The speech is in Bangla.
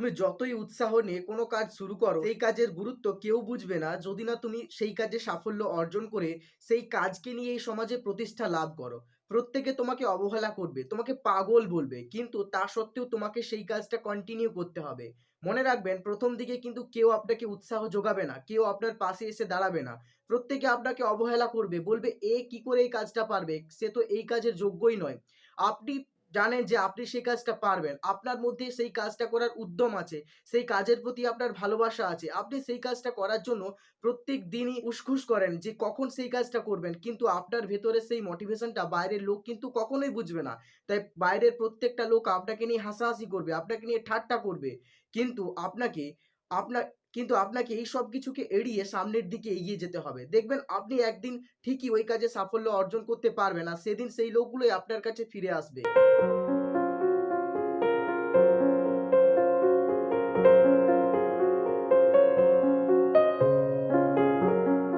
তুমি যতই উৎসাহ নিয়ে কোনো কাজ শুরু করো, সেই কাজের গুরুত্ব কেউ বুঝবে না যদি না তুমি সেই কাজে সাফল্য অর্জন করে সেই কাজকে নিয়ে এই সমাজে প্রতিষ্ঠা লাভ করো। প্রত্যেকে তোমাকে অবহেলা করবে, তোমাকে পাগল বলবে, কিন্তু তা সত্ত্বেও তোমাকে সেই কাজটা কন্টিনিউ করতে হবে। মনে রাখবেন, প্রথম দিকে কিন্তু কেউ আপনাকে উৎসাহ যোগাবে না, কেউ আপনার পাশে এসে দাঁড়াবে না। প্রত্যেকে আপনাকে অবহেলা করবে, বলবে এ কি করে এই কাজটা পারবে, সে তো এই কাজের যোগ্যই নয়। আপনি জানেন যে আপনি সেই কাজটা পারবেন। আপনার মধ্যে সেই কাজটা করার উদ্যম আছে। সেই কাজের প্রতি আপনার ভালোবাসা আছে। আপনি সেই কাজটা করার জন্য প্রত্যেক দিনই উসখুস করেন যে কখন সেই কাজটা করবেন। কিন্তু আপনার ভেতরে সেই মোটিভেশনটা বাইরের লোক কিন্তু কখনোই বুঝবে না। তাই বাইরের প্রত্যেকটা লোক আপনাকে নিয়ে হাসাহাসি করবে, আপনাকে নিয়ে ঠাট্টা করবে। কিন্তু আপনাকে আপনার কিন্তু আপনাকে এই সব কিছুকে এড়িয়ে সামনের দিকে এগিয়ে যেতে হবে। দেখবেন আপনি একদিন ঠিকই ওই কাজে সাফল্য অর্জন করতে পারবেন। আর সেদিন সেই লোকগুলোই আপনার কাছে ফিরে আসবে।